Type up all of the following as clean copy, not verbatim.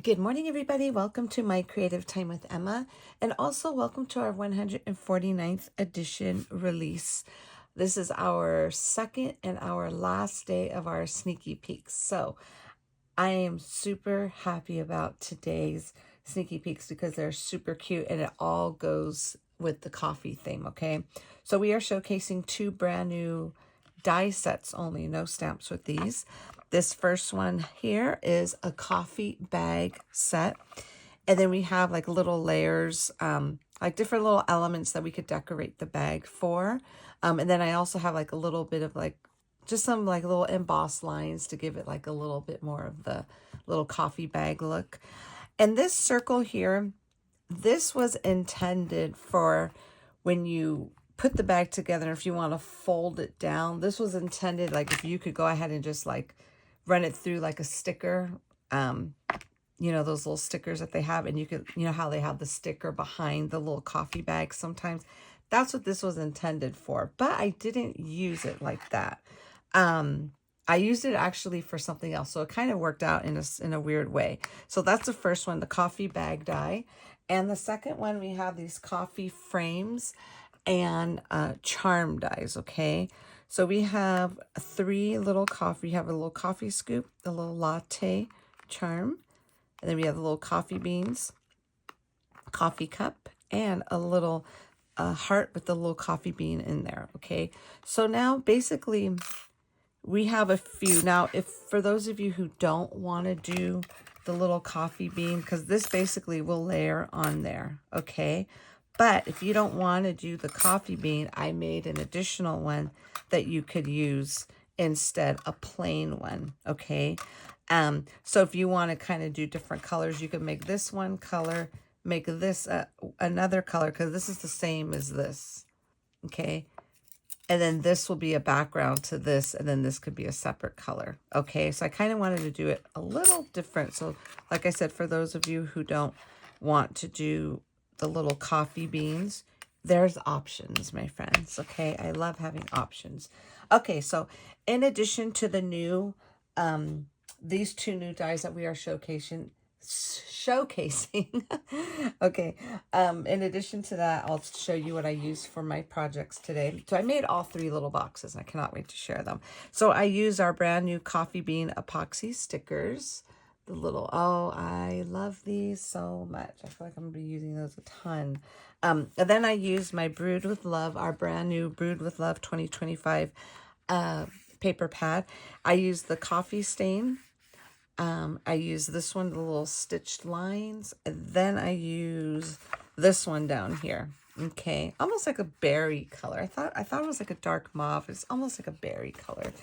Good morning, everybody. Welcome to My Creative Time with Emma, and also welcome to our 149th edition release. This is our second and our last day of our sneaky peeks. So I am super happy about today's sneaky peeks because they're super cute and it all goes with the coffee theme, okay? So we are showcasing two brand new die sets only, no stamps with these. This first one here is a coffee bag set. And then we have like little layers, like different little elements that we could decorate the bag for. And then I also have like a little bit of like just some like little embossed lines to give it like a little bit more of the little coffee bag look. And this circle here, this was intended for when you put the bag together. If you want to fold it down, this was intended like if you could go ahead and just like run it through like a sticker, those little stickers that they have, and you could, how they have the sticker behind the little coffee bag sometimes. That's what this was intended for, but I didn't use it like that. I used it actually for something else, so it kind of worked out in a weird way. So that's the first one, the coffee bag die. And the second one, we have these coffee frames and charm dies, okay? So we have three little coffee. We have a little coffee scoop, a little latte charm, and then we have the little coffee beans, coffee cup, and a little heart with the little coffee bean in there, okay? So now basically we have a few. Now, if for those of you who don't want to do the little coffee bean, because this basically will layer on there, okay? But if you don't want to do the coffee bean, I made an additional one that you could use instead, a plain one, okay? So if you want to kind of do different colors, you can make this one color, make this another color, because this is the same as this, okay? And then this will be a background to this, and then this could be a separate color, okay? So I kind of wanted to do it a little different. So like I said, for those of you who don't want to do the little coffee beans, there's options, my friends, okay? I love having options. Okay, so in addition to the new, these two new dies that we are showcasing, okay, in addition to that, I'll show you what I used for my projects today. So I made all three little boxes, and I cannot wait to share them. So I use our brand new coffee bean epoxy stickers. The little, oh, I love these so much. I feel like I'm gonna be using those a ton. And then I used my Brewed with Love, our brand new Brewed with Love 2025 paper pad. I used the coffee stain. I use this one, the little stitched lines. And then I use this one down here. Okay, almost like a berry color. I thought it was like a dark mauve. It's almost like a berry color.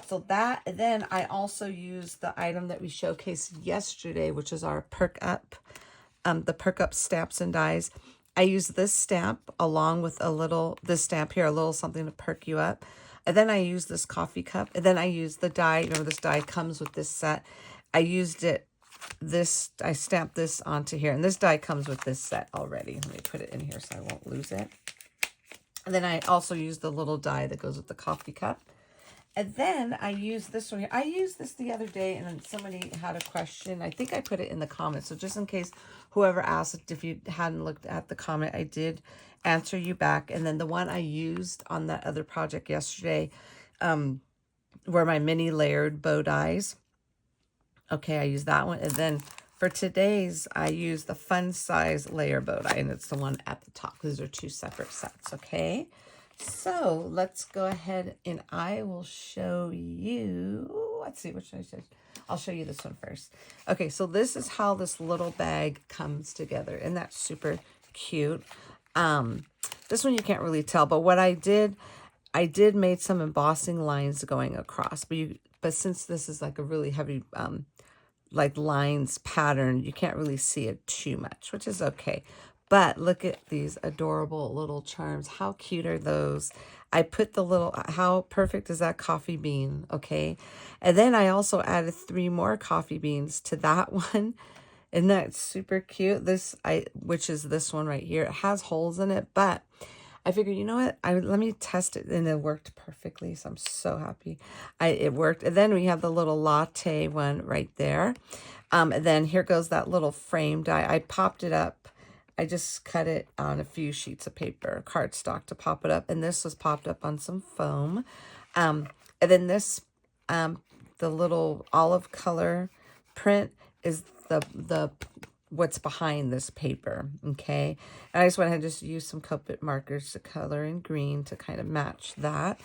So that, then I also used the item that we showcased yesterday, which is our Perk Up, the Perk Up stamps and dies. I used this stamp along with this stamp here, a little something to perk you up. And then I used this coffee cup. And then I used the die. Remember, this die comes with this set. I used it, I stamped this onto here. And this die comes with this set already. Let me put it in here so I won't lose it. And then I also used the little die that goes with the coffee cup. And then I used this one here. I used this the other day, and then somebody had a question. I think I put it in the comments. So just in case whoever asked, if you hadn't looked at the comment, I did answer you back. And then the one I used on that other project yesterday were my mini layered bow dies. Okay, I used that one. And then for today's, I used the fun size layer bow die, and it's the one at the top. These are two separate sets, okay? So let's go ahead and I will show you, let's see, which should I show? I'll show you this one first. Okay, so this is how this little bag comes together, and that's super cute. This one you can't really tell, but what I did made some embossing lines going across, but since this is like a really heavy like lines pattern, you can't really see it too much, which is okay. But look at these adorable little charms. How cute are those? I put the little, how perfect is that coffee bean, okay? And then I also added 3 more coffee beans to that one. Isn't that super cute? Which is this one right here. It has holes in it, but I figured, you know what, let me test it, and it worked perfectly, so I'm so happy it worked. And then we have the little latte one right there. And then here goes that little frame die. I popped it up. I just cut it on a few sheets of paper, cardstock, to pop it up, and this was popped up on some foam. And then this, the little olive color print is the what's behind this paper, okay? And I just went ahead and just used some Copic markers to color in green to kind of match that.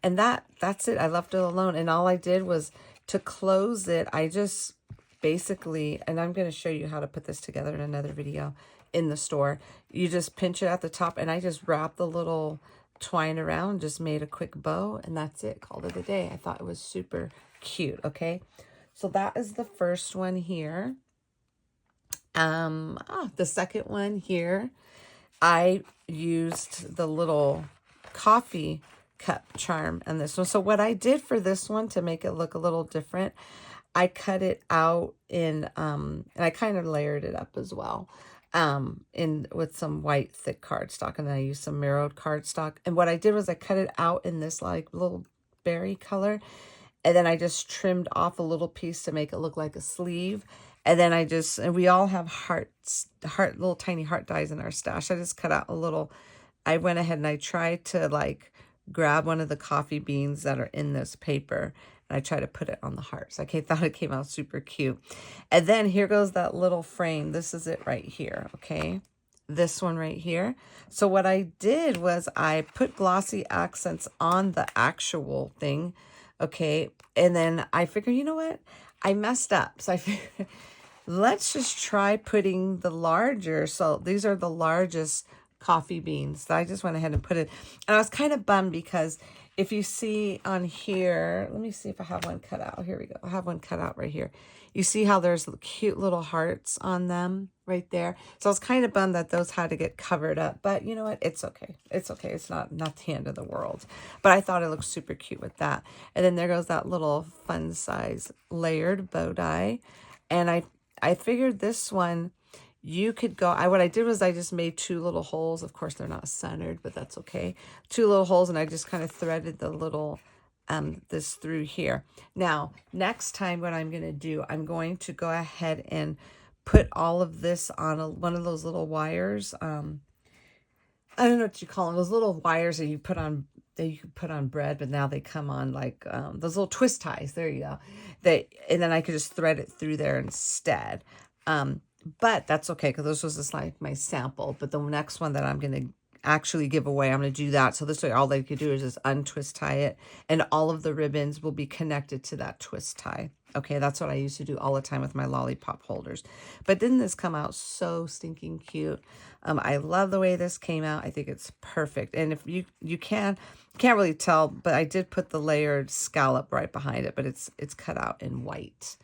And that's it. I left it alone. And all I did was, to close it, I just basically, and I'm going to show you how to put this together in another video in the store. You just pinch it at the top, and I just wrapped the little twine around, just made a quick bow, and that's it. Called it a day. I thought it was super cute, okay? So that is the first one here. The second one here, I used the little coffee cup charm on this one. So what I did for this one, to make it look a little different, I cut it out in, and I kind of layered it up as well, with some white thick cardstock, and then I used some mirrored cardstock. And what I did was I cut it out in this like little berry color, and then I just trimmed off a little piece to make it look like a sleeve. And then and we all have little tiny heart dies in our stash. I just cut out a little, I went ahead and I tried to like grab one of the coffee beans that are in this paper, and I tried to put it on the hearts. I thought it came out super cute. And then here goes that little frame. This is it right here, okay? This one right here. So what I did was I put glossy accents on the actual thing, okay? And then I figured, you know what? I messed up. So I figured, let's just try putting the larger. So these are the largest coffee beans. So I just went ahead and put it. And I was kind of bummed because if you see on here, let me see if I have one cut out. Here we go. I have one cut out right here. You see how there's cute little hearts on them right there. So I was kind of bummed that those had to get covered up. But you know what? It's okay. It's okay. It's not the end of the world. But I thought it looked super cute with that. And then there goes that little fun size layered bow die. And I figured this one, you could go, what I did was I just made 2 little holes. Of course, they're not centered, but that's okay. 2 little holes, and I just kind of threaded the little, this through here. Now, next time what I'm going to do, I'm going to go ahead and put all of this on one of those little wires. I don't know what you call them. Those little wires that you put on, bread, but now they come on like those little twist ties. There you go. And then I could just thread it through there instead. But that's okay, because this was just like my sample. But the next one that I'm going to actually give away, I'm going to do that. So this way, all they could do is just untwist tie it, and all of the ribbons will be connected to that twist tie. Okay, that's what I used to do all the time with my lollipop holders. But didn't this come out so stinking cute? I love the way this came out. I think it's perfect. And if you can't really tell, but I did put the layered scallop right behind it, but it's cut out in white.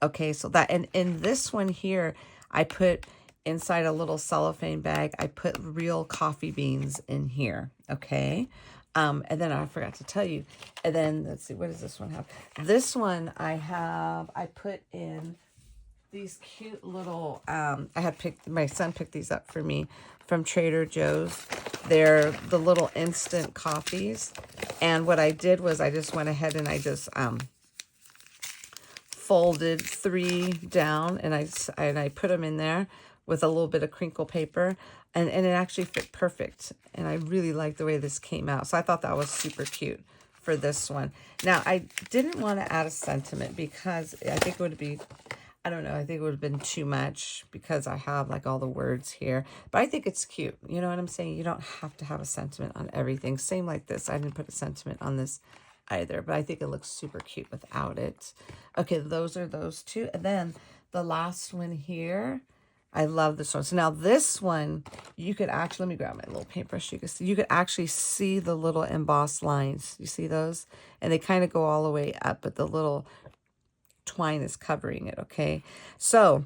Okay, so that, and in this one here, I put inside a little cellophane bag, I put real coffee beans in here, okay? And then I forgot to tell you, and then let's see, what does this one have? This one I put in these cute little, my son picked these up for me from Trader Joe's. They're the little instant coffees. And what I did was I just went ahead and I just, folded 3 down, and I put them in there with a little bit of crinkle paper, and it actually fit perfect. And I really like the way this came out. So I thought that was super cute for this one. Now, I didn't want to add a sentiment because I think it would be, I don't know, I think it would have been too much because I have like all the words here. But I think it's cute. You know what I'm saying? You don't have to have a sentiment on everything. Same like this. I didn't put a sentiment on this either, but I think it looks super cute without it. Okay, those are those 2. And then the last one here, I love this one. So now this one, you could actually, let me grab my little paintbrush. You could actually see the little embossed lines. You see those? And they kind of go all the way up, but the little twine is covering it, okay? So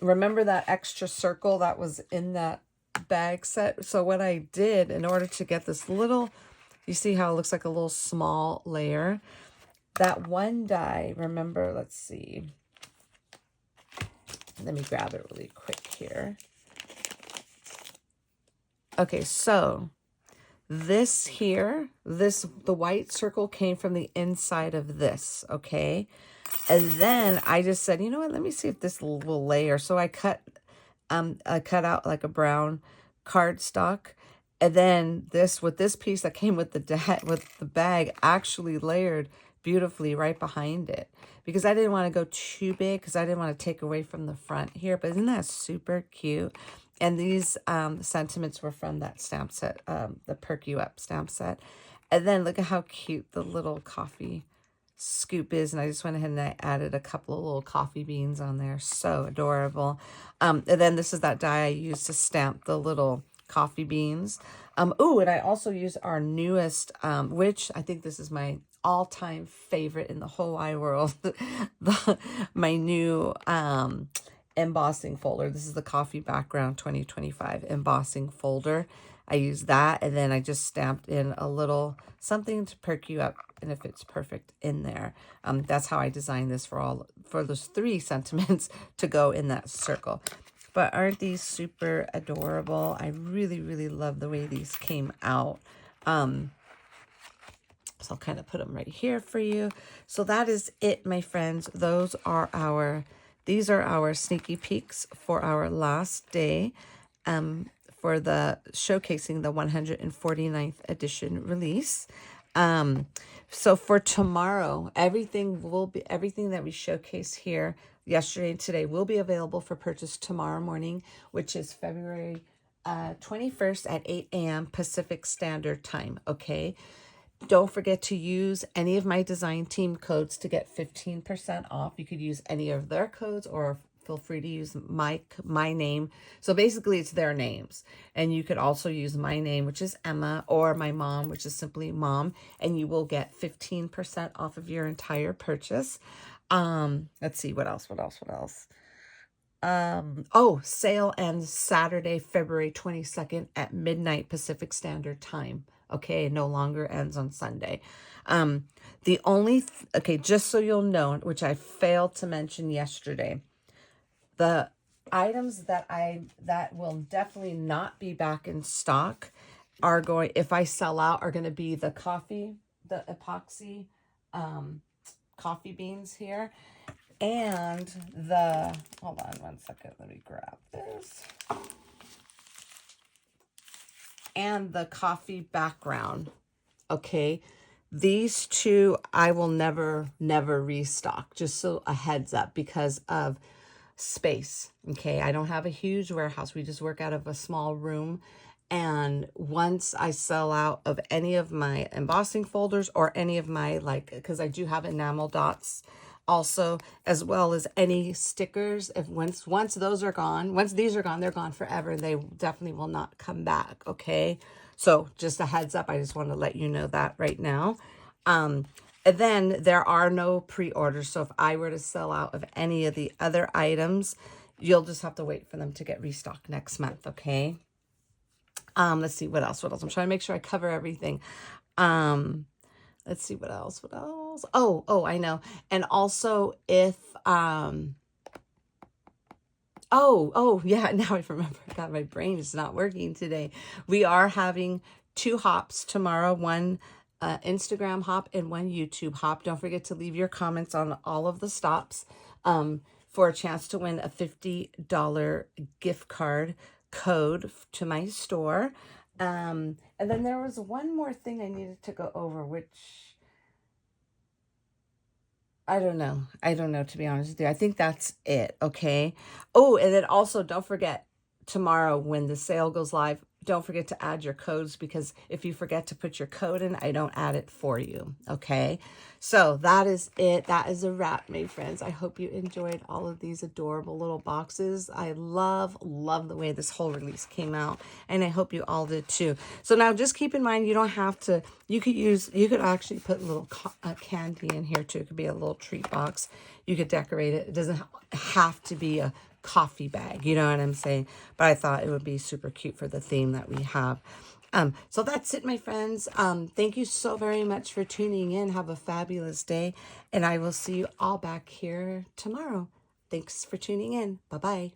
remember that extra circle that was in that bag set? So what I did in order to get this little, you see how it looks like a little small layer? That one die, remember, let's see. Let me grab it really quick here. Okay, so This here, the white circle came from the inside of this, okay? And then I just said, you know what, let me see if this will layer. So I cut out like a brown cardstock. And then this piece that came with the bag actually layered beautifully right behind it, because I didn't want to go too big, because I didn't want to take away from the front here. But isn't that super cute? And these sentiments were from that stamp set, the Perk You Up stamp set. And then look at how cute the little coffee scoop is. And I just went ahead and I added a couple of little coffee beans on there. So adorable. And then this is that die I used to stamp the little coffee beans. Oh, and I also used our newest, which I think this is my all-time favorite in the whole wide world, my new embossing folder. This is the Coffee Background 2025 embossing folder. I used that, and then I just stamped in a little something to perk you up, and if it's perfect in there. That's how I designed this for those 3 sentiments to go in that circle. But aren't these super adorable? I really, really love the way these came out. So I'll kind of put them right here for you. So that is it, my friends. These are our sneaky peeks for our last day for the showcasing the 149th edition release. So for tomorrow, everything that we showcase here yesterday and today will be available for purchase tomorrow morning, which is February 21st at 8 a.m. Pacific Standard Time. Okay. Don't forget to use any of my design team codes to get 15% off. You could use any of their codes, or feel free to use my name. So basically it's their names. And you could also use my name, which is Emma, or my mom, which is simply Mom, and you will get 15% off of your entire purchase. Let's see, what else? Sale ends Saturday, February 22nd at midnight Pacific Standard Time. Okay, no longer ends on Sunday. Just so you'll know, which I failed to mention yesterday, the items that will definitely not be back in stock are going, if I sell out, are going to be the epoxy coffee beans here, and hold on one second, let me grab this, and the coffee background. Okay, these 2 I will never restock, just so a heads up, because of space. Okay, I don't have a huge warehouse. We just work out of a small room. And once I sell out of any of my embossing folders, or any of my, because I do have enamel dots also, as well as any stickers, once those are gone, once these are gone, they're gone forever. They definitely will not come back. Okay, so just a heads up, I just want to let you know that right now. And then there are no pre-orders. So if I were to sell out of any of the other items, you'll just have to wait for them to get restocked next month. Okay. Let's see what else. I'm trying to make sure I cover everything. Let's see what else. Oh, I know. And also if, yeah, now I remember. God, my brain is not working today. We are having 2 hops tomorrow, one Instagram hop and one YouTube hop. Don't forget to leave your comments on all of the stops for a chance to win a $50 gift card code to my store. And then there was one more thing I needed to go over, which I don't know, to be honest with you. I think that's it. Okay. Oh, and then also don't forget, tomorrow when the sale goes live, don't forget to add your codes, because if you forget to put your code in, I don't add it for you. Okay. So that is it. That is a wrap, my friends. I hope you enjoyed all of these adorable little boxes. I love the way this whole release came out, and I hope you all did too. So now just keep in mind, you don't have to, you could actually put a little candy in here too. It could be a little treat box. You could decorate it. It doesn't have to be a coffee bag, you know what I'm saying? But I thought it would be super cute for the theme that we have. So that's it, my friends. Thank you so very much for tuning in. Have a fabulous day, and I will see you all back here tomorrow. Thanks for tuning in. Bye-bye.